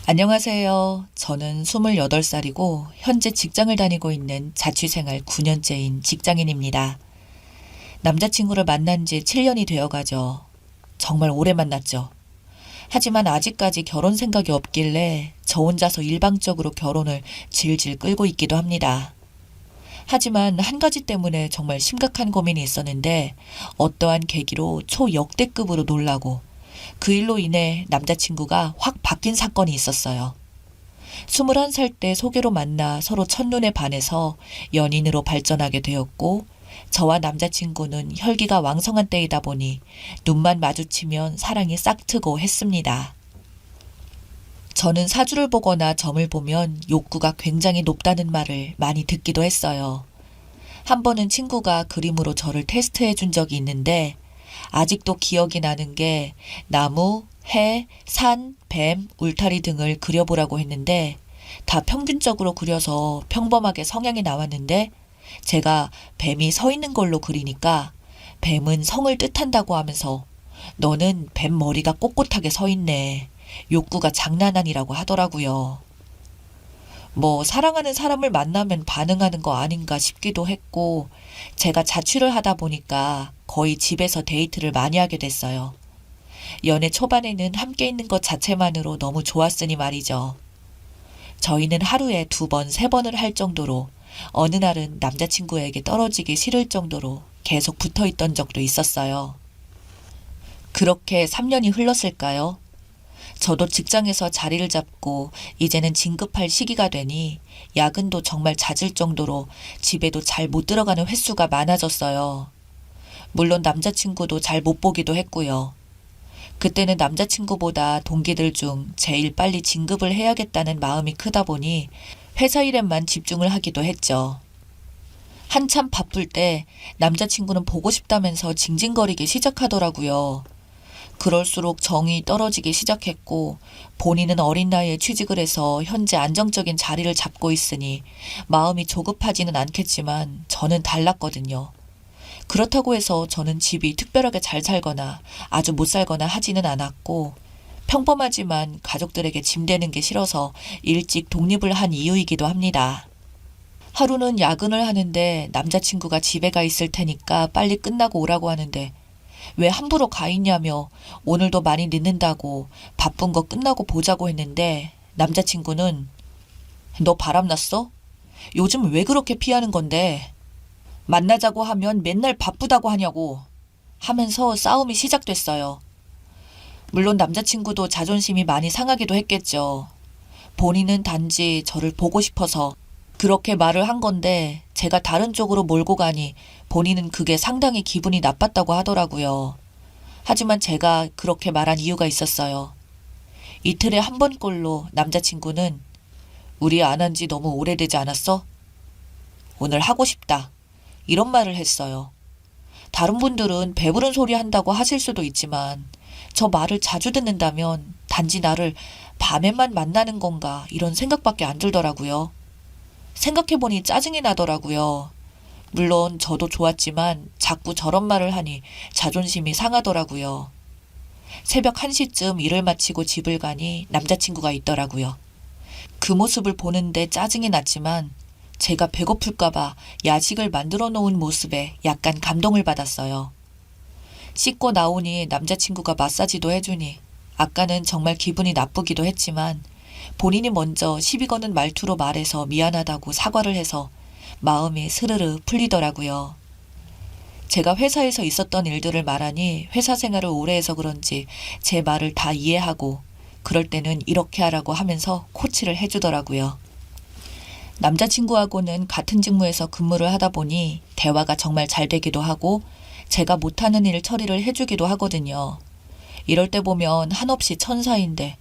안녕하세요. 저는 28살이고 현재 직장을 다니고 있는 자취생활 9년째인 직장인입니다. 남자친구를 만난 지 7년이 되어 가죠. 정말 오래 만났죠. 하지만 아직까지 결혼 생각이 없길래 저 혼자서 일방적으로 결혼을 질질 끌고 있기도 합니다. 하지만 한 가지 때문에 정말 심각한 고민이 있었는데 어떠한 계기로 초역대급으로 놀라고 그 일로 인해 남자친구가 확 바뀐 사건이 있었어요. 21살 때 소개로 만나 서로 첫눈에 반해서 연인으로 발전하게 되었고, 저와 남자친구는 혈기가 왕성한 때이다 보니 눈만 마주치면 사랑이 싹트고 했습니다. 저는 사주를 보거나 점을 보면 욕구가 굉장히 높다는 말을 많이 듣기도 했어요. 한 번은 친구가 그림으로 저를 테스트해 준 적이 있는데 아직도 기억이 나는 게 나무, 해, 산, 뱀, 울타리 등을 그려보라고 했는데 다 평균적으로 그려서 평범하게 성향이 나왔는데 제가 뱀이 서 있는 걸로 그리니까 뱀은 성을 뜻한다고 하면서 너는 뱀 머리가 꼿꼿하게 서 있네. 욕구가 장난 아니라고 하더라고요. 사랑하는 사람을 만나면 반응하는 거 아닌가 싶기도 했고, 제가 자취를 하다 보니까 거의 집에서 데이트를 많이 하게 됐어요. 연애 초반에는 함께 있는 것 자체만으로 너무 좋았으니 말이죠. 저희는 하루에 2번, 3번을 할 정도로 어느 날은 남자친구에게 떨어지기 싫을 정도로 계속 붙어 있던 적도 있었어요. 그렇게 3년이 흘렀을까요? 저도 직장에서 자리를 잡고 이제는 진급할 시기가 되니 야근도 정말 잦을 정도로 집에도 잘 못 들어가는 횟수가 많아졌어요. 물론 남자친구도 잘 못 보기도 했고요. 그때는 남자친구보다 동기들 중 제일 빨리 진급을 해야겠다는 마음이 크다 보니 회사 일에만 집중을 하기도 했죠. 한참 바쁠 때 남자친구는 보고 싶다면서 징징거리기 시작하더라고요. 그럴수록 정이 떨어지기 시작했고 본인은 어린 나이에 취직을 해서 현재 안정적인 자리를 잡고 있으니 마음이 조급하지는 않겠지만 저는 달랐거든요. 그렇다고 해서 저는 집이 특별하게 잘 살거나 아주 못 살거나 하지는 않았고 평범하지만 가족들에게 짐되는 게 싫어서 일찍 독립을 한 이유이기도 합니다. 하루는 야근을 하는데 남자친구가 집에 가 있을 테니까 빨리 끝나고 오라고 하는데 왜 함부로 가 있냐며 오늘도 많이 늦는다고 바쁜 거 끝나고 보자고 했는데 남자친구는 너 바람났어? 요즘 왜 그렇게 피하는 건데? 만나자고 하면 맨날 바쁘다고 하냐고 하면서 싸움이 시작됐어요. 물론 남자친구도 자존심이 많이 상하기도 했겠죠. 본인은 단지 저를 보고 싶어서 그렇게 말을 한 건데 제가 다른 쪽으로 몰고 가니 본인은 그게 상당히 기분이 나빴다고 하더라고요. 하지만 제가 그렇게 말한 이유가 있었어요. 이틀에 한 번꼴로 남자친구는 우리 안 한 지 너무 오래되지 않았어? 오늘 하고 싶다. 이런 말을 했어요. 다른 분들은 배부른 소리 한다고 하실 수도 있지만 저 말을 자주 듣는다면 단지 나를 밤에만 만나는 건가 이런 생각밖에 안 들더라고요. 생각해보니 짜증이 나더라고요. 물론 저도 좋았지만 자꾸 저런 말을 하니 자존심이 상하더라고요. 새벽 1시쯤 일을 마치고 집을 가니 남자친구가 있더라고요. 그 모습을 보는데 짜증이 났지만 제가 배고플까봐 야식을 만들어 놓은 모습에 약간 감동을 받았어요. 씻고 나오니 남자친구가 마사지도 해주니 아까는 정말 기분이 나쁘기도 했지만 본인이 먼저 시비 거는 말투로 말해서 미안하다고 사과를 해서 마음이 스르르 풀리더라고요. 제가 회사에서 있었던 일들을 말하니 회사 생활을 오래 해서 그런지 제 말을 다 이해하고 그럴 때는 이렇게 하라고 하면서 코치를 해주더라고요. 남자친구하고는 같은 직무에서 근무를 하다 보니 대화가 정말 잘 되기도 하고 제가 못하는 일 처리를 해주기도 하거든요. 이럴 때 보면 한없이 천사인데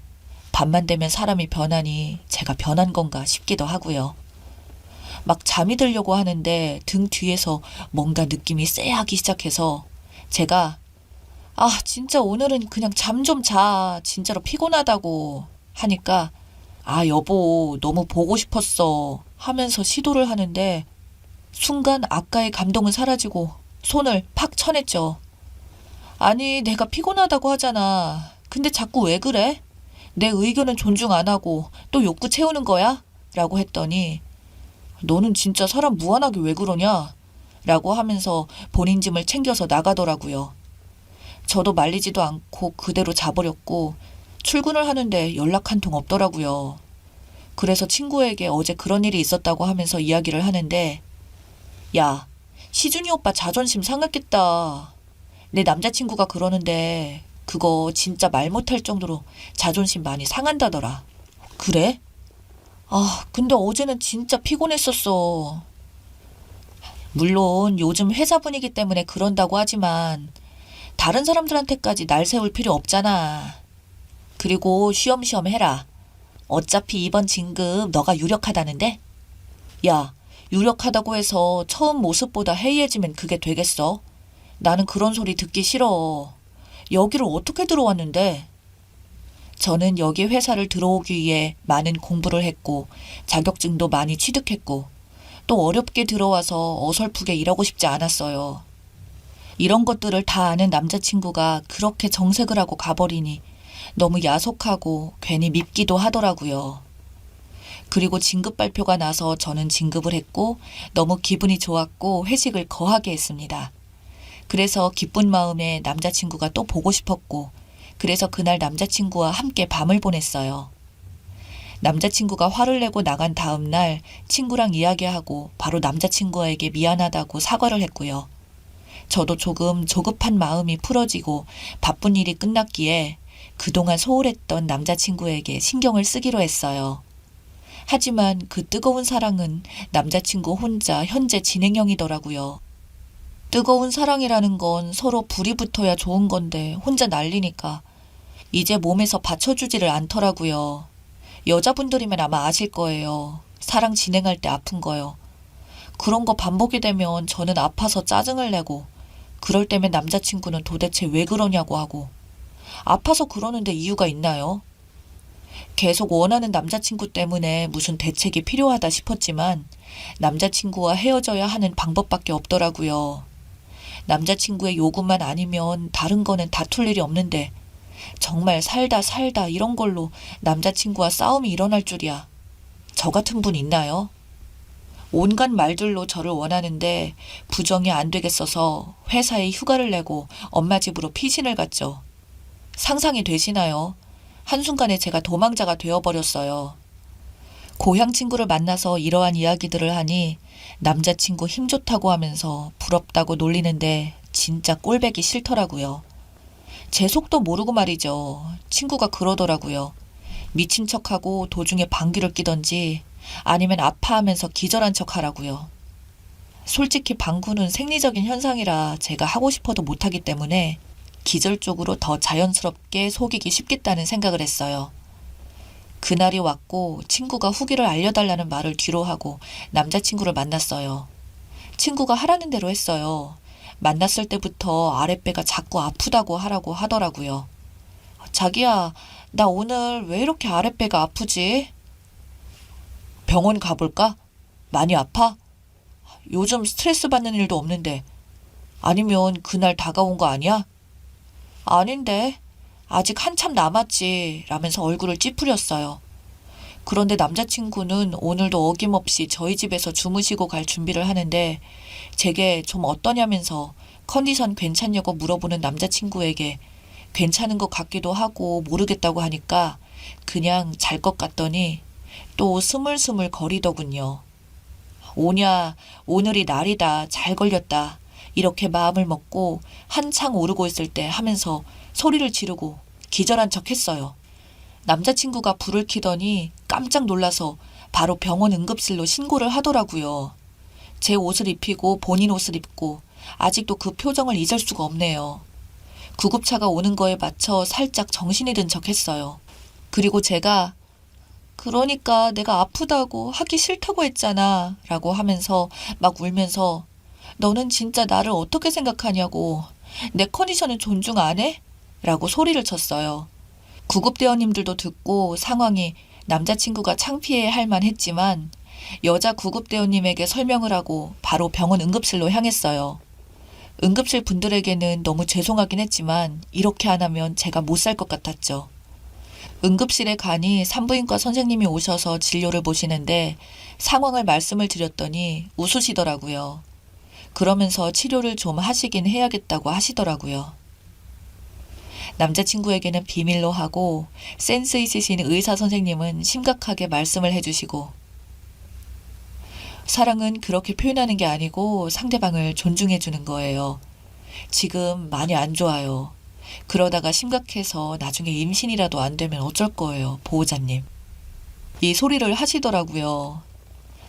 밤만 되면 사람이 변하니 제가 변한 건가 싶기도 하고요. 막 잠이 들려고 하는데 등 뒤에서 뭔가 느낌이 쎄하기 시작해서 제가 진짜 오늘은 그냥 잠 좀 자. 진짜로 피곤하다고 하니까 여보 너무 보고 싶었어 하면서 시도를 하는데 순간 아까의 감동은 사라지고 손을 팍 쳐냈죠. 아니 내가 피곤하다고 하잖아. 근데 자꾸 왜 그래? 내 의견은 존중 안 하고 또 욕구 채우는 거야? 라고 했더니 너는 진짜 사람 무한하게 왜 그러냐? 라고 하면서 본인 짐을 챙겨서 나가더라고요. 저도 말리지도 않고 그대로 자버렸고 출근을 하는데 연락 한 통 없더라고요. 그래서 친구에게 어제 그런 일이 있었다고 하면서 이야기를 하는데 야, 시준이 오빠 자존심 상했겠다. 내 남자친구가 그러는데 그거 진짜 말 못할 정도로 자존심 많이 상한다더라. 그래? 아, 근데 어제는 진짜 피곤했었어. 물론 요즘 회사 분위기 때문에 그런다고 하지만 다른 사람들한테까지 날 세울 필요 없잖아. 그리고 쉬엄쉬엄 해라. 어차피 이번 진급 너가 유력하다는데? 야, 유력하다고 해서 처음 모습보다 해이해지면 그게 되겠어? 나는 그런 소리 듣기 싫어. 여기를 어떻게 들어왔는데? 저는 여기 회사를 들어오기 위해 많은 공부를 했고 자격증도 많이 취득했고 또 어렵게 들어와서 어설프게 일하고 싶지 않았어요. 이런 것들을 다 아는 남자친구가 그렇게 정색을 하고 가버리니 너무 야속하고 괜히 밉기도 하더라고요. 그리고 진급 발표가 나서 저는 진급을 했고 너무 기분이 좋았고 회식을 거하게 했습니다. 그래서 기쁜 마음에 남자친구가 또 보고 싶었고 그래서 그날 남자친구와 함께 밤을 보냈어요. 남자친구가 화를 내고 나간 다음 날 친구랑 이야기하고 바로 남자친구에게 미안하다고 사과를 했고요. 저도 조금 조급한 마음이 풀어지고 바쁜 일이 끝났기에 그동안 소홀했던 남자친구에게 신경을 쓰기로 했어요. 하지만 그 뜨거운 사랑은 남자친구 혼자 현재 진행형이더라고요. 뜨거운 사랑이라는 건 서로 불이 붙어야 좋은 건데 혼자 날리니까 이제 몸에서 받쳐주지를 않더라고요. 여자분들이면 아마 아실 거예요. 사랑 진행할 때 아픈 거요. 그런 거 반복이 되면 저는 아파서 짜증을 내고 그럴 때면 남자친구는 도대체 왜 그러냐고 하고 아파서 그러는데 이유가 있나요? 계속 원하는 남자친구 때문에 무슨 대책이 필요하다 싶었지만 남자친구와 헤어져야 하는 방법밖에 없더라고요. 남자친구의 요구만 아니면 다른 거는 다툴 일이 없는데 정말 살다 이런 걸로 남자친구와 싸움이 일어날 줄이야. 저 같은 분 있나요? 온갖 말들로 저를 원하는데 부정이 안 되겠어서 회사에 휴가를 내고 엄마 집으로 피신을 갔죠. 상상이 되시나요? 한순간에 제가 도망자가 되어버렸어요. 고향 친구를 만나서 이러한 이야기들을 하니 남자친구 힘 좋다고 하면서 부럽다고 놀리는데 진짜 꼴배기 싫더라고요. 제 속도 모르고 말이죠. 친구가 그러더라고요. 미친 척하고 도중에 방귀를 뀌던지 아니면 아파하면서 기절한 척하라고요. 솔직히 방구는 생리적인 현상이라 제가 하고 싶어도 못하기 때문에 기절 쪽으로 더 자연스럽게 속이기 쉽겠다는 생각을 했어요. 그날이 왔고 친구가 후기를 알려달라는 말을 뒤로 하고 남자친구를 만났어요. 친구가 하라는 대로 했어요. 만났을 때부터 아랫배가 자꾸 아프다고 하라고 하더라고요. 자기야, 나 오늘 왜 이렇게 아랫배가 아프지? 병원 가볼까? 많이 아파? 요즘 스트레스 받는 일도 없는데. 아니면 그날 다가온 거 아니야? 아닌데. 아직 한참 남았지. 라면서 얼굴을 찌푸렸어요. 그런데 남자친구는 오늘도 어김없이 저희 집에서 주무시고 갈 준비를 하는데 제게 좀 어떠냐면서 컨디션 괜찮냐고 물어보는 남자친구에게 괜찮은 것 같기도 하고 모르겠다고 하니까 그냥 잘 것 같더니 또 스물스물 거리더군요. 오냐, 오늘이 날이다, 잘 걸렸다. 이렇게 마음을 먹고 한창 오르고 있을 때 하면서 소리를 지르고 기절한 척 했어요. 남자친구가 불을 켜더니 깜짝 놀라서 바로 병원 응급실로 신고를 하더라고요. 제 옷을 입히고 본인 옷을 입고 아직도 그 표정을 잊을 수가 없네요. 구급차가 오는 거에 맞춰 살짝 정신이 든 척 했어요. 그리고 제가 그러니까 내가 아프다고 하기 싫다고 했잖아 라고 하면서 막 울면서 너는 진짜 나를 어떻게 생각하냐고 내 컨디션은 존중 안 해? 라고 소리를 쳤어요. 구급대원님들도 듣고 상황이 남자친구가 창피해 할 만했지만 여자 구급대원님에게 설명을 하고 바로 병원 응급실로 향했어요. 응급실 분들에게는 너무 죄송하긴 했지만 이렇게 안 하면 제가 못 살 것 같았죠. 응급실에 가니 산부인과 선생님이 오셔서 진료를 보시는데 상황을 말씀을 드렸더니 웃으시더라고요. 그러면서 치료를 좀 하시긴 해야겠다고 하시더라고요. 남자친구에게는 비밀로 하고 센스 있으신 의사 선생님은 심각하게 말씀을 해주시고, 사랑은 그렇게 표현하는 게 아니고 상대방을 존중해 주는 거예요. 지금 많이 안 좋아요. 그러다가 심각해서 나중에 임신이라도 안 되면 어쩔 거예요, 보호자님. 이 소리를 하시더라고요.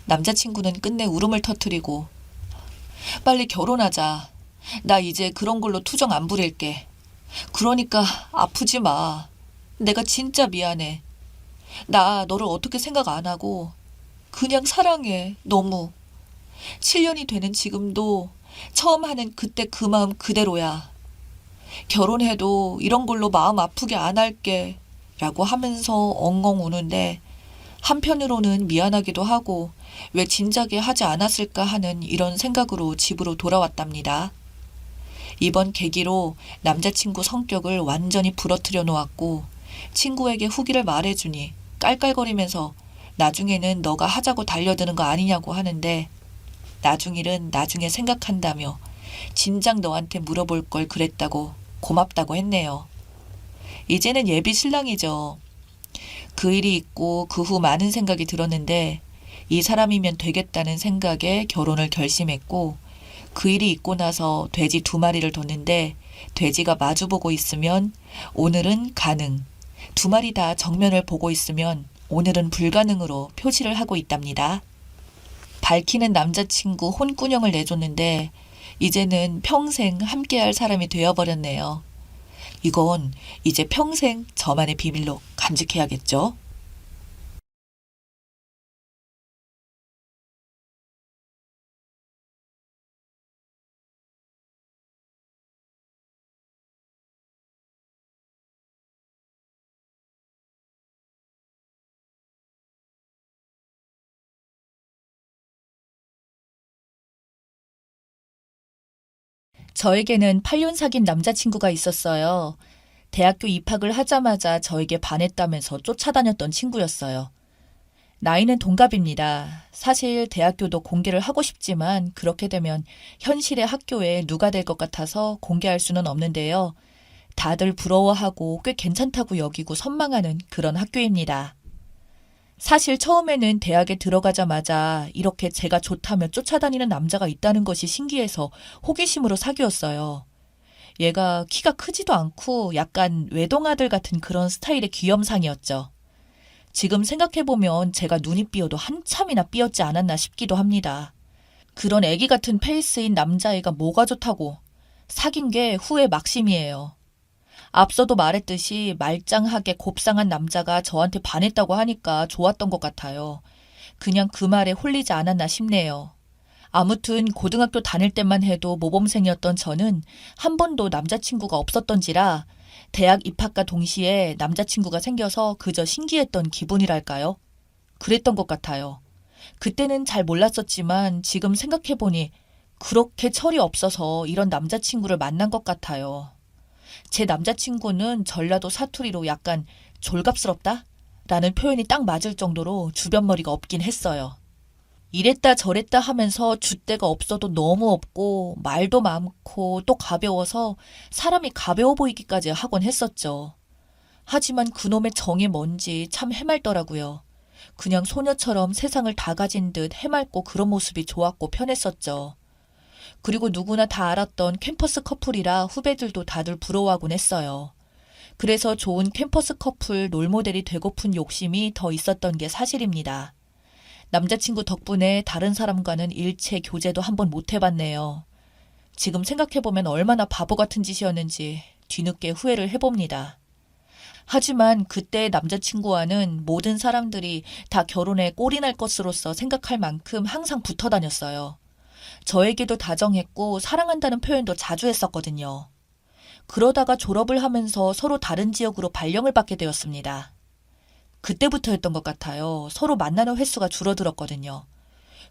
남자친구는 끝내 울음을 터뜨리고, 빨리 결혼하자. 나 이제 그런 걸로 투정 안 부릴게. 그러니까 아프지 마. 내가 진짜 미안해. 나 너를 어떻게 생각 안 하고 그냥 사랑해. 너무. 7년이 되는 지금도 처음 하는 그때 그 마음 그대로야. 결혼해도 이런 걸로 마음 아프게 안 할게. 라고 하면서 엉엉 우는데, 한편으로는 미안하기도 하고 왜 진작에 하지 않았을까 하는 이런 생각으로 집으로 돌아왔답니다. 이번 계기로 남자친구 성격을 완전히 부러뜨려 놓았고, 친구에게 후기를 말해주니 깔깔거리면서 나중에는 너가 하자고 달려드는 거 아니냐고 하는데, 나중 일은 나중에 생각한다며 진작 너한테 물어볼 걸 그랬다고 고맙다고 했네요. 이제는 예비 신랑이죠. 그 일이 있고 그 후 많은 생각이 들었는데, 이 사람이면 되겠다는 생각에 결혼을 결심했고, 그 일이 있고 나서 돼지 2마리를 뒀는데 돼지가 마주보고 있으면 오늘은 가능, 2마리 다 정면을 보고 있으면 오늘은 불가능으로 표시를 하고 있답니다. 밝히는 남자친구 혼꾸녕을 내줬는데 이제는 평생 함께할 사람이 되어버렸네요. 이건 이제 평생 저만의 비밀로 간직해야겠죠? 저에게는 8년 사귄 남자친구가 있었어요. 대학교 입학을 하자마자 저에게 반했다면서 쫓아다녔던 친구였어요. 나이는 동갑입니다. 사실 대학교도 공개를 하고 싶지만 그렇게 되면 현실의 학교에 누가 될 것 같아서 공개할 수는 없는데요. 다들 부러워하고 꽤 괜찮다고 여기고 선망하는 그런 학교입니다. 사실 처음에는 대학에 들어가자마자 이렇게 제가 좋다며 쫓아다니는 남자가 있다는 것이 신기해서 호기심으로 사귀었어요. 얘가 키가 크지도 않고 약간 외동아들 같은 그런 스타일의 귀염상이었죠. 지금 생각해보면 제가 눈이 삐어도 한참이나 삐었지 않았나 싶기도 합니다. 그런 애기 같은 페이스인 남자애가 뭐가 좋다고. 사귄 게 후회 막심이에요. 앞서도 말했듯이 말짱하게 곱상한 남자가 저한테 반했다고 하니까 좋았던 것 같아요. 그냥 그 말에 홀리지 않았나 싶네요. 아무튼 고등학교 다닐 때만 해도 모범생이었던 저는 한 번도 남자친구가 없었던지라 대학 입학과 동시에 남자친구가 생겨서 그저 신기했던 기분이랄까요? 그랬던 것 같아요. 그때는 잘 몰랐었지만 지금 생각해보니 그렇게 철이 없어서 이런 남자친구를 만난 것 같아요. 제 남자친구는 전라도 사투리로 약간 졸갑스럽다? 라는 표현이 딱 맞을 정도로 주변머리가 없긴 했어요. 이랬다 저랬다 하면서 줏대가 없어도 너무 없고 말도 많고 또 가벼워서 사람이 가벼워 보이기까지 하곤 했었죠. 하지만 그놈의 정이 뭔지 참 해맑더라고요. 그냥 소녀처럼 세상을 다 가진 듯 해맑고 그런 모습이 좋았고 편했었죠. 그리고 누구나 다 알았던 캠퍼스 커플이라 후배들도 다들 부러워하곤 했어요. 그래서 좋은 캠퍼스 커플 롤모델이 되고픈 욕심이 더 있었던 게 사실입니다. 남자친구 덕분에 다른 사람과는 일체 교제도 한번 못 해봤네요. 지금 생각해보면 얼마나 바보 같은 짓이었는지 뒤늦게 후회를 해봅니다. 하지만 그때의 남자친구와는 모든 사람들이 다 결혼에 꼴이 날 것으로서 생각할 만큼 항상 붙어 다녔어요. 저에게도 다정했고 사랑한다는 표현도 자주 했었거든요. 그러다가 졸업을 하면서 서로 다른 지역으로 발령을 받게 되었습니다. 그때부터였던 것 같아요. 서로 만나는 횟수가 줄어들었거든요.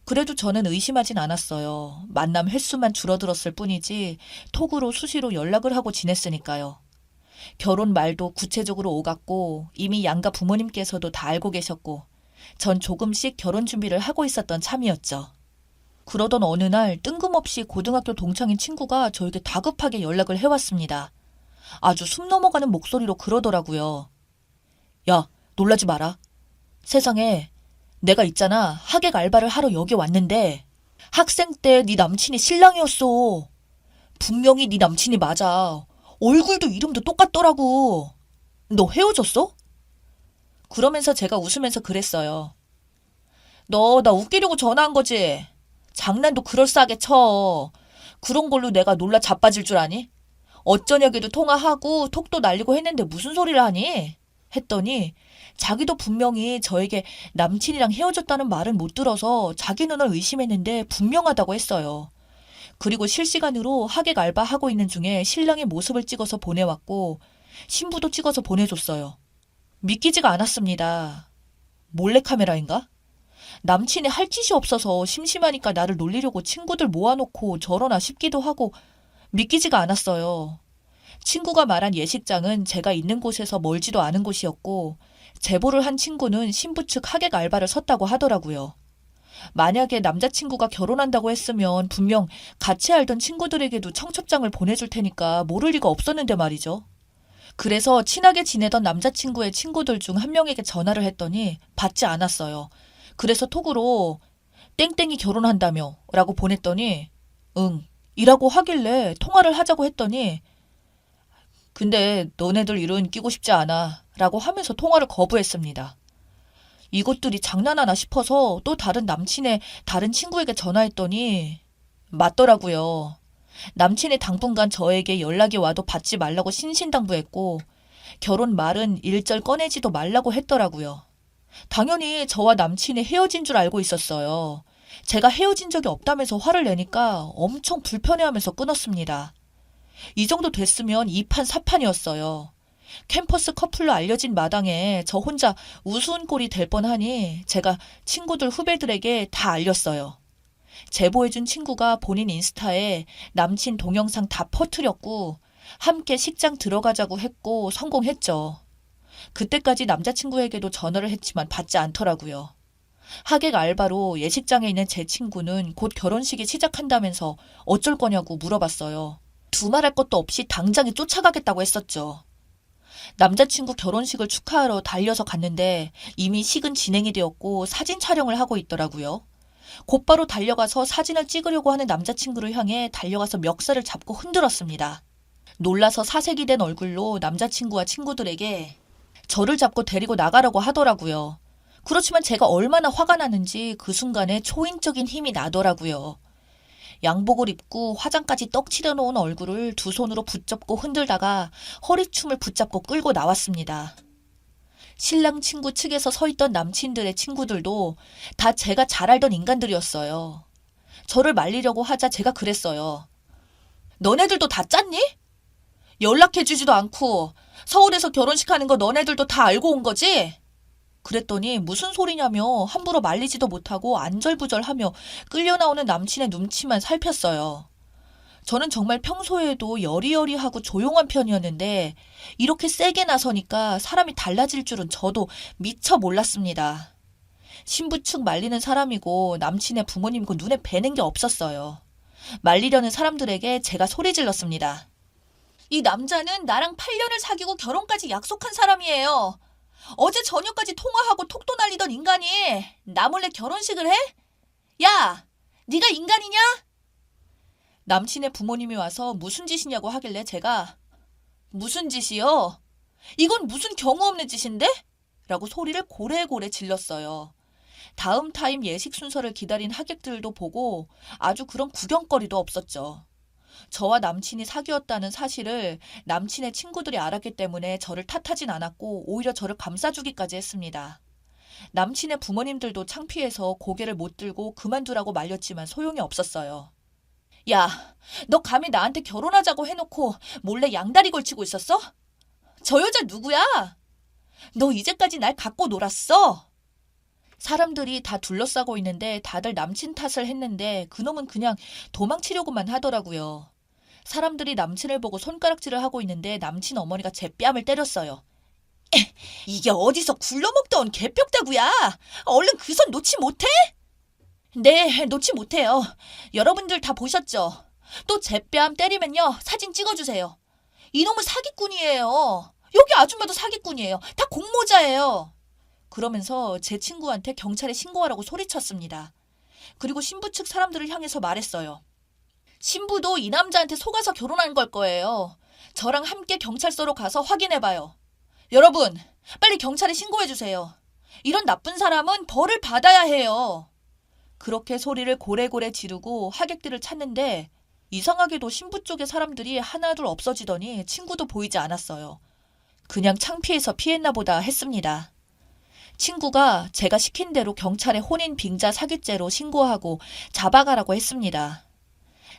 그래도 저는 의심하진 않았어요. 만남 횟수만 줄어들었을 뿐이지 톡으로 수시로 연락을 하고 지냈으니까요. 결혼 말도 구체적으로 오갔고 이미 양가 부모님께서도 다 알고 계셨고 전 조금씩 결혼 준비를 하고 있었던 참이었죠. 그러던 어느 날 뜬금없이 고등학교 동창인 친구가 저에게 다급하게 연락을 해왔습니다. 아주 숨 넘어가는 목소리로 그러더라고요. 야, 놀라지 마라. 세상에 내가 있잖아 하객 알바를 하러 여기 왔는데 학생 때 네 남친이 신랑이었어. 분명히 네 남친이 맞아. 얼굴도 이름도 똑같더라고. 너 헤어졌어? 그러면서 제가 웃으면서 그랬어요. 너 나 웃기려고 전화한 거지? 장난도 그럴싸하게 쳐. 그런 걸로 내가 놀라 자빠질 줄 아니? 어쩌냐기도 통화하고 톡도 날리고 했는데 무슨 소리를 하니? 했더니 자기도 분명히 저에게 남친이랑 헤어졌다는 말은 못 들어서 자기 눈을 의심했는데 분명하다고 했어요. 그리고 실시간으로 하객 알바하고 있는 중에 신랑의 모습을 찍어서 보내왔고 신부도 찍어서 보내줬어요. 믿기지가 않았습니다. 몰래카메라인가? 남친이 할 짓이 없어서 심심하니까 나를 놀리려고 친구들 모아놓고 저러나 싶기도 하고 믿기지가 않았어요. 친구가 말한 예식장은 제가 있는 곳에서 멀지도 않은 곳이었고 제보를 한 친구는 신부 측 하객 알바를 섰다고 하더라고요. 만약에 남자친구가 결혼한다고 했으면 분명 같이 알던 친구들에게도 청첩장을 보내줄 테니까 모를 리가 없었는데 말이죠. 그래서 친하게 지내던 남자친구의 친구들 중 한 명에게 전화를 했더니 받지 않았어요. 그래서 톡으로 땡땡이 결혼한다며 라고 보냈더니 응 이라고 하길래 통화를 하자고 했더니 근데 너네들 일은 끼고 싶지 않아 라고 하면서 통화를 거부했습니다. 이것들이 장난하나 싶어서 또 다른 남친의 다른 친구에게 전화했더니 맞더라고요. 남친이 당분간 저에게 연락이 와도 받지 말라고 신신당부했고 결혼 말은 일절 꺼내지도 말라고 했더라고요. 당연히 저와 남친이 헤어진 줄 알고 있었어요. 제가 헤어진 적이 없다면서 화를 내니까 엄청 불편해하면서 끊었습니다. 이 정도 됐으면 2판 4판이었어요. 캠퍼스 커플로 알려진 마당에 저 혼자 우스운 꼴이 될 뻔하니 제가 친구들 후배들에게 다 알렸어요. 제보해준 친구가 본인 인스타에 남친 동영상 다 퍼뜨렸고 함께 식장 들어가자고 했고 성공했죠. 그때까지 남자친구에게도 전화를 했지만 받지 않더라고요. 하객 알바로 예식장에 있는 제 친구는 곧 결혼식이 시작한다면서 어쩔 거냐고 물어봤어요. 두말할 것도 없이 당장에 쫓아가겠다고 했었죠. 남자친구 결혼식을 축하하러 달려서 갔는데 이미 식은 진행이 되었고 사진 촬영을 하고 있더라고요. 곧바로 달려가서 사진을 찍으려고 하는 남자친구를 향해 달려가서 멱살을 잡고 흔들었습니다. 놀라서 사색이 된 얼굴로 남자친구와 친구들에게 저를 잡고 데리고 나가려고 하더라고요. 그렇지만 제가 얼마나 화가 나는지 그 순간에 초인적인 힘이 나더라고요. 양복을 입고 화장까지 떡칠해 놓은 얼굴을 두 손으로 붙잡고 흔들다가 허리춤을 붙잡고 끌고 나왔습니다. 신랑 친구 측에서 서 있던 남친들의 친구들도 다 제가 잘 알던 인간들이었어요. 저를 말리려고 하자 제가 그랬어요. 너네들도 다 짰니? 연락해주지도 않고 서울에서 결혼식 하는 거 너네들도 다 알고 온 거지? 그랬더니 무슨 소리냐며 함부로 말리지도 못하고 안절부절하며 끌려 나오는 남친의 눈치만 살폈어요. 저는 정말 평소에도 여리여리하고 조용한 편이었는데 이렇게 세게 나서니까 사람이 달라질 줄은 저도 미처 몰랐습니다. 신부 측 말리는 사람이고 남친의 부모님이고 눈에 뵈는 게 없었어요. 말리려는 사람들에게 제가 소리 질렀습니다. 이 남자는 나랑 8년을 사귀고 결혼까지 약속한 사람이에요. 어제 저녁까지 통화하고 톡도 날리던 인간이 나 몰래 결혼식을 해? 야, 네가 인간이냐? 남친의 부모님이 와서 무슨 짓이냐고 하길래 제가 무슨 짓이요? 이건 무슨 경우 없는 짓인데? 라고 소리를 고래고래 질렀어요. 다음 타임 예식 순서를 기다린 하객들도 보고 아주 그런 구경거리도 없었죠. 저와 남친이 사귀었다는 사실을 남친의 친구들이 알았기 때문에 저를 탓하진 않았고 오히려 저를 감싸주기까지 했습니다. 남친의 부모님들도 창피해서 고개를 못 들고 그만두라고 말렸지만 소용이 없었어요. 야, 너 감히 나한테 결혼하자고 해놓고 몰래 양다리 걸치고 있었어? 저 여자 누구야? 너 이제까지 날 갖고 놀았어? 사람들이 다 둘러싸고 있는데 다들 남친 탓을 했는데 그놈은 그냥 도망치려고만 하더라고요. 사람들이 남친을 보고 손가락질을 하고 있는데 남친 어머니가 제 뺨을 때렸어요. 이게 어디서 굴러먹다 온 개뼈다구야. 얼른 그 손 놓지 못해? 네, 놓지 못해요. 여러분들 다 보셨죠? 또 제 뺨 때리면요, 사진 찍어주세요. 이놈은 사기꾼이에요. 여기 아줌마도 사기꾼이에요. 다 공모자예요. 그러면서 제 친구한테 경찰에 신고하라고 소리쳤습니다. 그리고 신부 측 사람들을 향해서 말했어요. 신부도 이 남자한테 속아서 결혼한 걸 거예요. 저랑 함께 경찰서로 가서 확인해봐요. 여러분, 빨리 경찰에 신고해주세요. 이런 나쁜 사람은 벌을 받아야 해요. 그렇게 소리를 고래고래 지르고 하객들을 찾는데 이상하게도 신부 쪽의 사람들이 하나둘 없어지더니 친구도 보이지 않았어요. 그냥 창피해서 피했나 보다 했습니다. 친구가 제가 시킨 대로 경찰에 혼인 빙자 사기죄로 신고하고 잡아가라고 했습니다.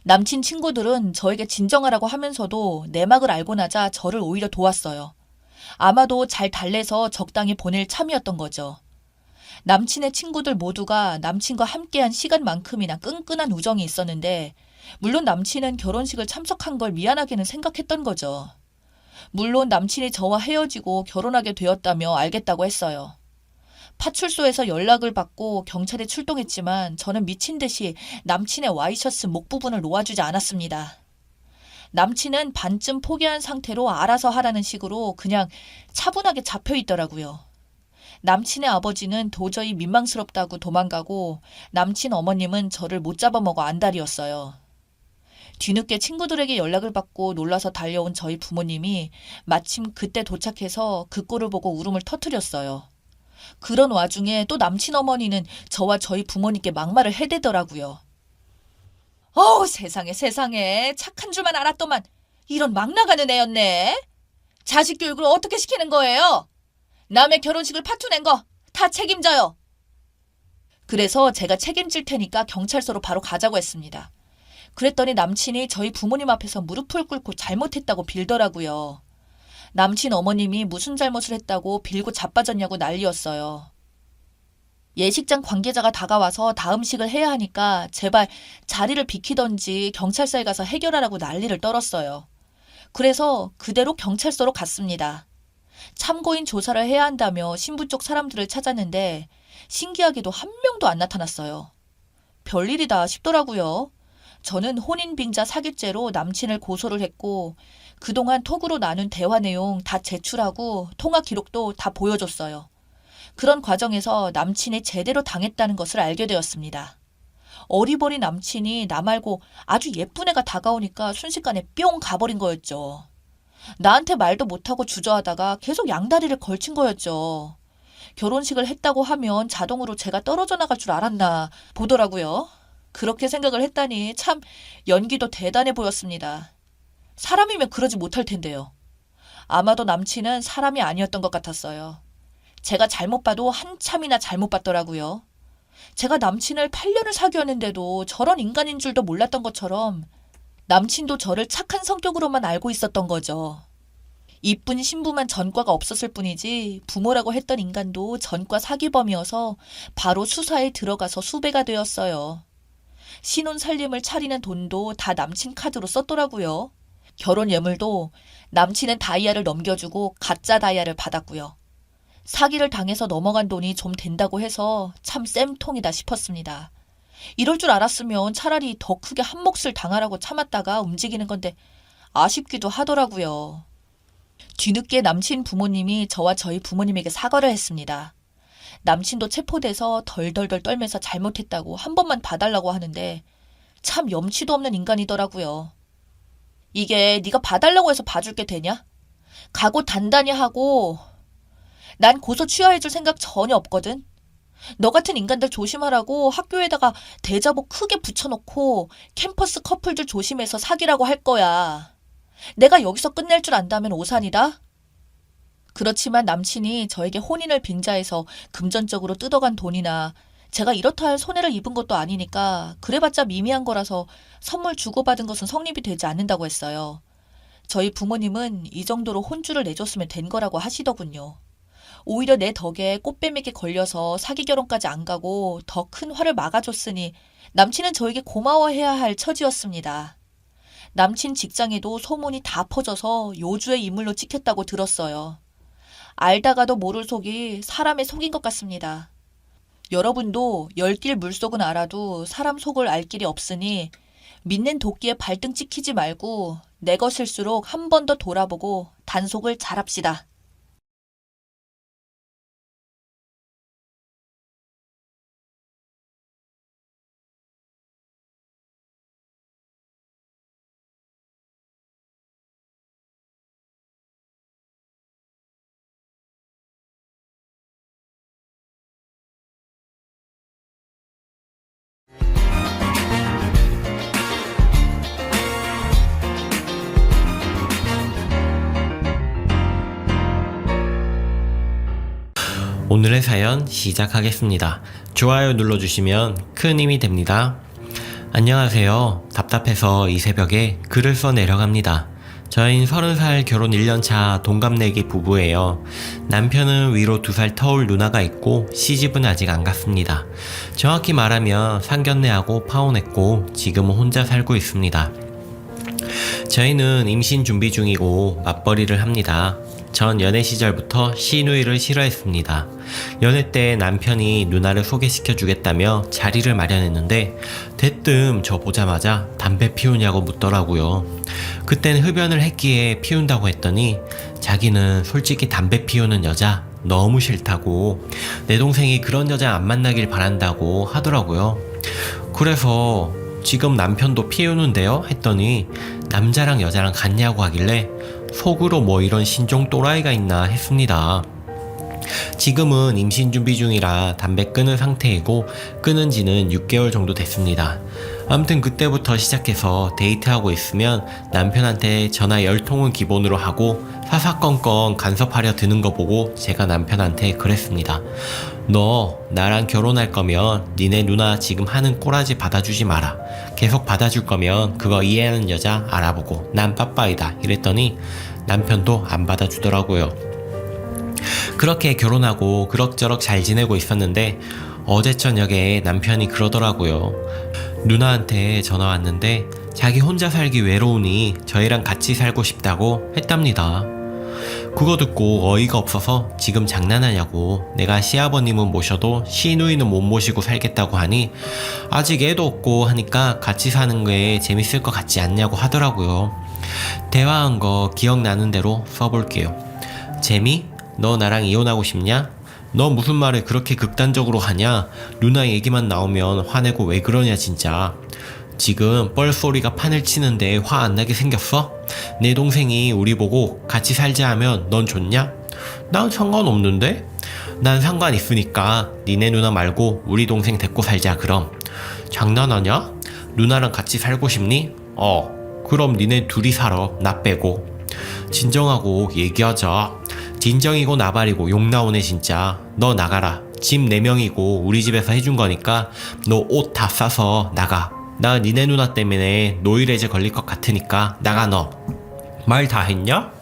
남친 친구들은 저에게 진정하라고 하면서도 내막을 알고 나자 저를 오히려 도왔어요. 아마도 잘 달래서 적당히 보낼 참이었던 거죠. 남친의 친구들 모두가 남친과 함께한 시간만큼이나 끈끈한 우정이 있었는데 물론 남친은 결혼식을 참석한 걸 미안하게는 생각했던 거죠. 물론 남친이 저와 헤어지고 결혼하게 되었다며 알겠다고 했어요. 파출소에서 연락을 받고 경찰에 출동했지만 저는 미친 듯이 남친의 와이셔츠 목 부분을 놓아주지 않았습니다. 남친은 반쯤 포기한 상태로 알아서 하라는 식으로 그냥 차분하게 잡혀 있더라고요. 남친의 아버지는 도저히 민망스럽다고 도망가고 남친 어머님은 저를 못 잡아먹어 안달이었어요. 뒤늦게 친구들에게 연락을 받고 놀라서 달려온 저희 부모님이 마침 그때 도착해서 그 꼴을 보고 울음을 터뜨렸어요. 그런 와중에 또 남친 어머니는 저와 저희 부모님께 막말을 해대더라고요. 세상에 세상에 착한 줄만 알았더만 이런 막 나가는 애였네. 자식 교육을 어떻게 시키는 거예요? 남의 결혼식을 파투낸 거 다 책임져요. 그래서 제가 책임질 테니까 경찰서로 바로 가자고 했습니다. 그랬더니 남친이 저희 부모님 앞에서 무릎을 꿇고 잘못했다고 빌더라고요. 남친 어머님이 무슨 잘못을 했다고 빌고 자빠졌냐고 난리였어요. 예식장 관계자가 다가와서 다음식을 해야 하니까 제발 자리를 비키던지 경찰서에 가서 해결하라고 난리를 떨었어요. 그래서 그대로 경찰서로 갔습니다. 참고인 조사를 해야 한다며 신부 쪽 사람들을 찾았는데 신기하게도 한 명도 안 나타났어요. 별일이다 싶더라고요. 저는 혼인빙자 사기죄로 남친을 고소를 했고 그동안 톡으로 나눈 대화 내용 다 제출하고 통화 기록도 다 보여줬어요. 그런 과정에서 남친이 제대로 당했다는 것을 알게 되었습니다. 어리버리 남친이 나 말고 아주 예쁜 애가 다가오니까 순식간에 뿅 가버린 거였죠. 나한테 말도 못하고 주저하다가 계속 양다리를 걸친 거였죠. 결혼식을 했다고 하면 자동으로 제가 떨어져 나갈 줄 알았나 보더라고요. 그렇게 생각을 했다니 참 연기도 대단해 보였습니다. 사람이면 그러지 못할 텐데요. 아마도 남친은 사람이 아니었던 것 같았어요. 제가 잘못 봐도 한참이나 잘못 봤더라고요. 제가 남친을 8년을 사귀었는데도 저런 인간인 줄도 몰랐던 것처럼 남친도 저를 착한 성격으로만 알고 있었던 거죠. 이쁜 신부만 전과가 없었을 뿐이지 부모라고 했던 인간도 전과 사기범이어서 바로 수사에 들어가서 수배가 되었어요. 신혼 살림을 차리는 돈도 다 남친 카드로 썼더라고요. 결혼 예물도 남친은 다이아를 넘겨주고 가짜 다이아를 받았고요. 사기를 당해서 넘어간 돈이 좀 된다고 해서 참 쌤통이다 싶었습니다. 이럴 줄 알았으면 차라리 더 크게 한 몫을 당하라고 참았다가 움직이는 건데 아쉽기도 하더라고요. 뒤늦게 남친 부모님이 저와 저희 부모님에게 사과를 했습니다. 남친도 체포돼서 덜덜덜 떨면서 잘못했다고 한 번만 봐달라고 하는데 참 염치도 없는 인간이더라고요. 이게 네가 봐달라고 해서 봐줄 게 되냐? 각오 단단히 하고 난 고소 취하해줄 생각 전혀 없거든. 너 같은 인간들 조심하라고 학교에다가 대자보 크게 붙여놓고 캠퍼스 커플들 조심해서 사귀라고 할 거야. 내가 여기서 끝낼 줄 안다면 오산이다. 그렇지만 남친이 저에게 혼인을 빙자해서 금전적으로 뜯어간 돈이나 제가 이렇다 할 손해를 입은 것도 아니니까 그래봤자 미미한 거라서 선물 주고받은 것은 성립이 되지 않는다고 했어요. 저희 부모님은 이 정도로 혼주를 내줬으면 된 거라고 하시더군요. 오히려 내 덕에 꽃뱀에게 걸려서 사기 결혼까지 안 가고 더 큰 화를 막아줬으니 남친은 저에게 고마워해야 할 처지였습니다. 남친 직장에도 소문이 다 퍼져서 요주의 인물로 찍혔다고 들었어요. 알다가도 모를 속이 사람의 속인 것 같습니다. 여러분도 열길 물속은 알아도 사람 속을 알 길이 없으니 믿는 도끼에 발등 찍히지 말고 내 것일수록 한 번 더 돌아보고 단속을 잘합시다. 오늘의 사연 시작하겠습니다. 좋아요 눌러주시면 큰 힘이 됩니다. 안녕하세요. 답답해서 이 새벽에 글을 써 내려갑니다. 저희는 30살 결혼 1년차 동갑내기 부부예요. 남편은 위로 2살 터울 누나가 있고 시집은 아직 안 갔습니다. 정확히 말하면 상견례하고 파혼했고 지금은 혼자 살고 있습니다. 저희는 임신 준비 중이고 맞벌이를 합니다. 전 연애 시절부터 시누이를 싫어했습니다. 연애 때 남편이 누나를 소개시켜주겠다며 자리를 마련했는데 대뜸 저 보자마자 담배 피우냐고 묻더라고요. 그땐 흡연을 했기에 피운다고 했더니 자기는 솔직히 담배 피우는 여자 너무 싫다고, 내 동생이 그런 여자 안 만나길 바란다고 하더라고요. 그래서 지금 남편도 피우는데요? 했더니 남자랑 여자랑 같냐고 하길래 속으로 뭐 이런 신종 또라이가 있나 했습니다. 지금은 임신 준비 중이라 담배 끊은 상태이고 끊은 지는 6개월 정도 됐습니다. 아무튼 그때부터 시작해서 데이트하고 있으면 남편한테 전화 10통은 기본으로 하고 사사건건 간섭하려 드는 거 보고 제가 남편한테 그랬습니다. 너 나랑 결혼할 거면 니네 누나 지금 하는 꼬라지 받아주지 마라. 계속 받아줄 거면 그거 이해하는 여자 알아보고 난 빠빠이다 이랬더니 남편도 안 받아주더라고요. 그렇게 결혼하고 그럭저럭 잘 지내고 있었는데 어제 저녁에 남편이 그러더라고요. 누나한테 전화 왔는데 자기 혼자 살기 외로우니 저희랑 같이 살고 싶다고 했답니다. 그거 듣고 어이가 없어서 지금 장난하냐고, 내가 시아버님은 모셔도 시누이는 못 모시고 살겠다고 하니 아직 애도 없고 하니까 같이 사는 게 재밌을 것 같지 않냐고 하더라고요. 대화한 거 기억나는 대로 써볼게요. 재미? 너 나랑 이혼하고 싶냐? 너 무슨 말을 그렇게 극단적으로 하냐? 누나 얘기만 나오면 화내고 왜 그러냐 진짜. 지금 뻘소리가 판을 치는데 화 안 나게 생겼어? 내 동생이 우리 보고 같이 살자 하면 넌 좋냐? 난 상관없는데? 난 상관 있으니까 니네 누나 말고 우리 동생 데리고 살자 그럼. 장난하냐? 누나랑 같이 살고 싶니? 그럼 니네 둘이 살아, 나 빼고. 진정하고 얘기하자. 진정이고 나발이고 욕 나오네 진짜. 너 나가라. 집 4명이고 우리 집에서 해준 거니까 너 옷 다 싸서 나가. 나 니네 누나 때문에 노이레제 걸릴 것 같으니까 나가 너. 말 다 했냐?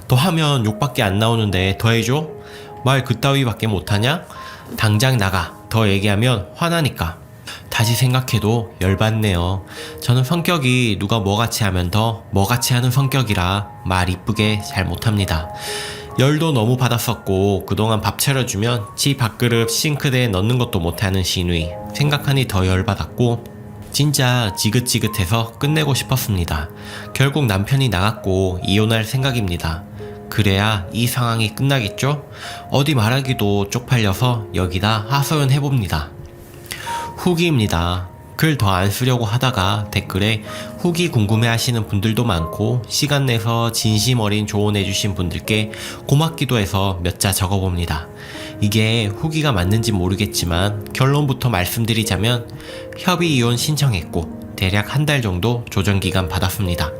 더 하면 욕밖에 안 나오는데 더 해줘? 말 그따위밖에 못하냐? 당장 나가. 더 얘기하면 화나니까. 다시 생각해도 열받네요. 저는 성격이 누가 뭐같이 하면 더 뭐같이 하는 성격이라 말 이쁘게 잘 못합니다. 열도 너무 받았었고 그동안 밥 차려주면 지 밥그릇 싱크대에 넣는 것도 못하는 시누이 생각하니 더 열받았고 진짜 지긋지긋해서 끝내고 싶었습니다. 결국 남편이 나갔고 이혼할 생각입니다. 그래야 이 상황이 끝나겠죠? 어디 말하기도 쪽팔려서 여기다 하소연 해봅니다. 후기입니다. 글 더 안 쓰려고 하다가 댓글에 후기 궁금해 하시는 분들도 많고 시간 내서 진심 어린 조언해주신 분들께 고맙기도 해서 몇 자 적어봅니다. 이게 후기가 맞는지 모르겠지만 결론부터 말씀드리자면 협의 이혼 신청했고 대략 한 달 정도 조정기간 받았습니다.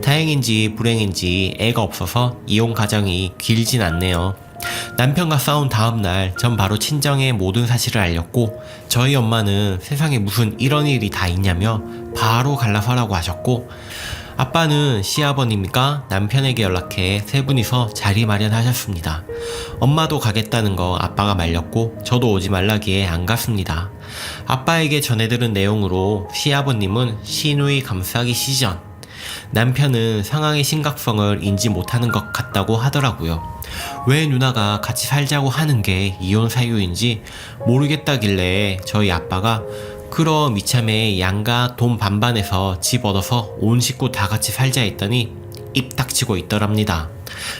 다행인지 불행인지 애가 없어서 이혼 과정이 길진 않네요. 남편과 싸운 다음날 전 바로 친정에 모든 사실을 알렸고 저희 엄마는 세상에 무슨 이런 일이 다 있냐며 바로 갈라서라고 하셨고 아빠는 시아버님과 남편에게 연락해 세 분이서 자리 마련하셨습니다. 엄마도 가겠다는 거 아빠가 말렸고 저도 오지 말라기에 안 갔습니다. 아빠에게 전해들은 내용으로 시아버님은 시누이 감싸기 시전, 남편은 상황의 심각성을 인지 못하는 것 같다고 하더라고요. 왜 누나가 같이 살자고 하는 게 이혼 사유인지 모르겠다길래 저희 아빠가 그럼 이참에 양가 돈 반반해서 집 얻어서 온 식구 다 같이 살자 했더니 입 닥치고 있더랍니다.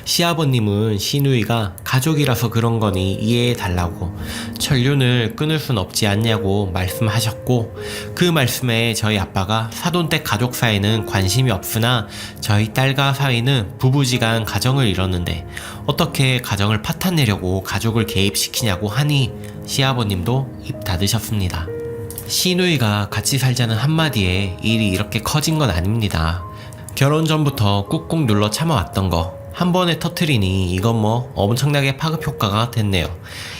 시아버님은 시누이가 가족이라서 그런 거니 이해해달라고 천륜을 끊을 순 없지 않냐고 말씀하셨고, 그 말씀에 저희 아빠가 사돈댁 가족 사이는 관심이 없으나 저희 딸과 사이는 부부지간 가정을 이뤘는데 어떻게 가정을 파탄내려고 가족을 개입시키냐고 하니 시아버님도 입 닫으셨습니다. 시누이가 같이 살자는 한마디에 일이 이렇게 커진 건 아닙니다. 결혼 전부터 꾹꾹 눌러 참아왔던 거 한 번에 터트리니 이건 뭐 엄청나게 파급 효과가 됐네요.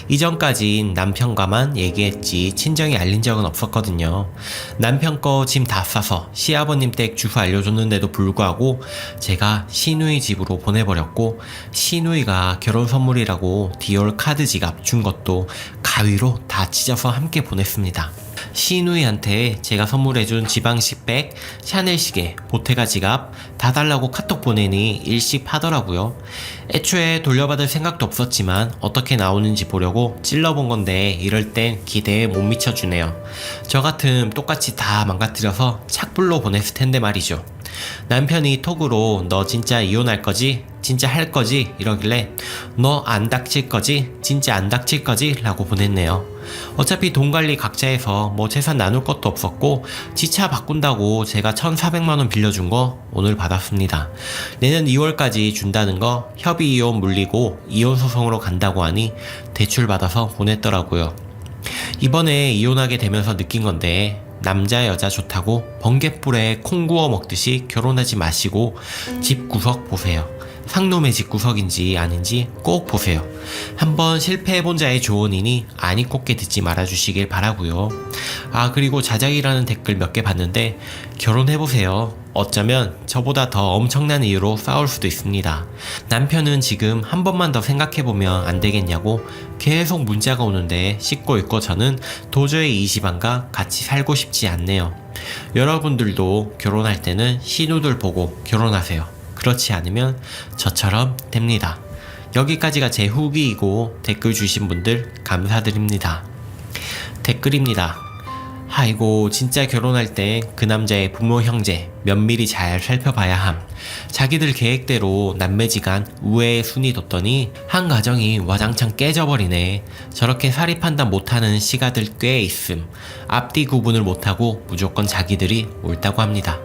이전까진 남편과만 얘기했지 친정에 알린 적은 없었거든요. 남편 거 짐 다 싸서 시아버님 댁 주소 알려줬는데도 불구하고 제가 시누이 집으로 보내버렸고, 시누이가 결혼 선물이라고 디올 카드 지갑 준 것도 가위로 다 찢어서 함께 보냈습니다. 시누이한테 제가 선물해준 지방식 백, 샤넬 시계, 보테가 지갑 다 달라고 카톡 보내니 일씩 하더라고요. 애초에 돌려받을 생각도 없었지만 어떻게 나오는지 보려고 찔러본 건데 이럴 땐 기대에 못 미쳐주네요. 저 같음 똑같이 다 망가뜨려서 착불로 보냈을 텐데 말이죠. 남편이 톡으로 너 진짜 이혼할 거지? 진짜 할 거지? 이러길래 너 안 닥칠 거지? 진짜 안 닥칠 거지? 라고 보냈네요. 어차피 돈 관리 각자 해서 뭐 재산 나눌 것도 없었고 지차 바꾼다고 제가 1,400만원 빌려준 거 오늘 받았습니다. 내년 2월까지 준다는 거 협의 이혼 물리고 이혼 소송으로 간다고 하니 대출 받아서 보냈더라고요. 이번에 이혼하게 되면서 느낀 건데 남자 여자 좋다고 번갯불에 콩 구워 먹듯이 결혼하지 마시고 집구석 보세요. 상놈의 집구석인지 아닌지 꼭 보세요. 한번 실패해본 자의 조언이니 아니 꼽게 듣지 말아주시길 바라고요. 아, 그리고 자작이라는 댓글 몇 개 봤는데 결혼해보세요. 어쩌면 저보다 더 엄청난 이유로 싸울 수도 있습니다. 남편은 지금 한 번만 더 생각해보면 안 되겠냐고 계속 문자가 오는데 씻고 있고 저는 도저히 이 집안과 같이 살고 싶지 않네요. 여러분들도 결혼할 때는 신우들 보고 결혼하세요. 그렇지 않으면 저처럼 됩니다. 여기까지가 제 후기이고 댓글 주신 분들 감사드립니다. 댓글입니다. 아이고, 진짜 결혼할 때 그 남자의 부모 형제 면밀히 잘 살펴봐야 함. 자기들 계획대로 남매지간 우애의 순위 뒀더니 한 가정이 와장창 깨져버리네. 저렇게 사리 판단 못하는 시가들 꽤 있음. 앞뒤 구분을 못하고 무조건 자기들이 옳다고 합니다.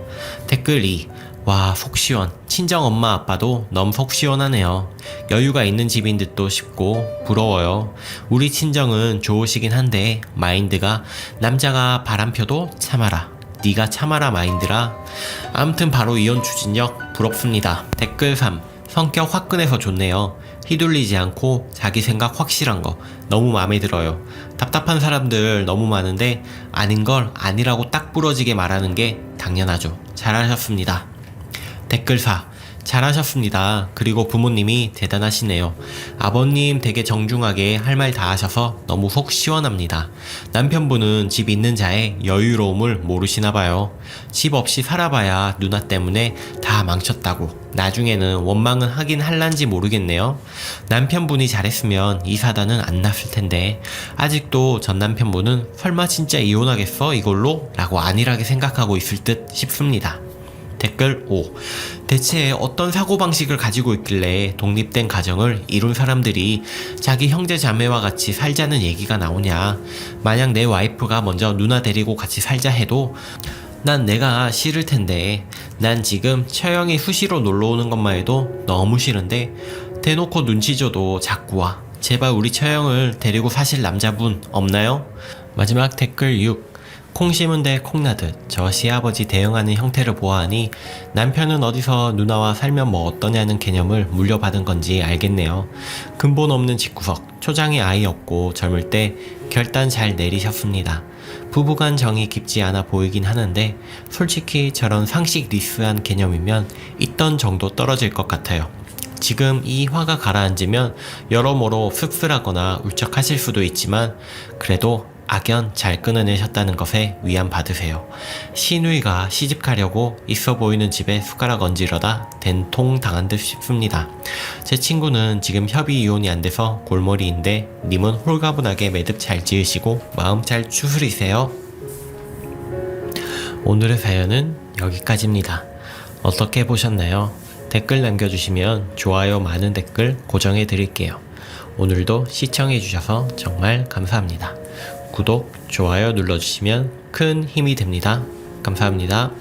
댓글 2. 와, 속 시원. 친정 엄마 아빠도 너무 속 시원하네요. 여유가 있는 집인 듯도 싶고 부러워요. 우리 친정은 좋으시긴 한데 마인드가 남자가 바람펴도 참아라, 네가 참아라 마인드라. 아무튼 바로 이혼 추진력 부럽습니다. 댓글 3. 성격 화끈해서 좋네요. 휘둘리지 않고 자기 생각 확실한 거 너무 마음에 들어요. 답답한 사람들 너무 많은데 아닌 걸 아니라고 딱 부러지게 말하는 게 당연하죠. 잘하셨습니다. 댓글 4. 잘하셨습니다. 그리고 부모님이 대단하시네요. 아버님 되게 정중하게 할 말 다 하셔서 너무 속 시원합니다. 남편분은 집 있는 자의 여유로움을 모르시나봐요. 집 없이 살아봐야 누나 때문에 다 망쳤다고. 나중에는 원망은 하긴 할란지 모르겠네요. 남편분이 잘했으면 이 사단은 안 났을 텐데 아직도 전 남편분은 설마 진짜 이혼하겠어 이걸로? 라고 안일하게 생각하고 있을 듯 싶습니다. 댓글 5. 대체 어떤 사고방식을 가지고 있길래 독립된 가정을 이룬 사람들이 자기 형제 자매와 같이 살자는 얘기가 나오냐. 만약 내 와이프가 먼저 누나 데리고 같이 살자 해도 난 내가 싫을 텐데. 난 지금 처형이 수시로 놀러오는 것만 해도 너무 싫은데 대놓고 눈치 줘도 자꾸 와. 제발 우리 처형을 데리고 사실 남자분 없나요? 마지막 댓글 6. 콩 심은 데 콩나듯 저 시아버지 대응하는 형태를 보아하니 남편은 어디서 누나와 살면 뭐 어떠냐는 개념을 물려받은 건지 알겠네요. 근본 없는 집구석, 초장에 아이 없고 젊을 때 결단 잘 내리셨습니다. 부부간 정이 깊지 않아 보이긴 하는데 솔직히 저런 상식 리스한 개념이면 있던 정도 떨어질 것 같아요. 지금 이 화가 가라앉으면 여러모로 씁쓸하거나 울적하실 수도 있지만 그래도 악연 잘 끊어내셨다는 것에 위안 받으세요. 시누이가 시집 가려고 있어 보이는 집에 숟가락 얹으려다 된통 당한 듯 싶습니다. 제 친구는 지금 협의 이혼이 안 돼서 골머리인데 님은 홀가분하게 매듭 잘 지으시고 마음 잘 추스리세요. 오늘의 사연은 여기까지입니다. 어떻게 보셨나요? 댓글 남겨주시면 좋아요 많은 댓글 고정해 드릴게요. 오늘도 시청해 주셔서 정말 감사합니다. 구독, 좋아요 눌러주시면 큰 힘이 됩니다. 감사합니다.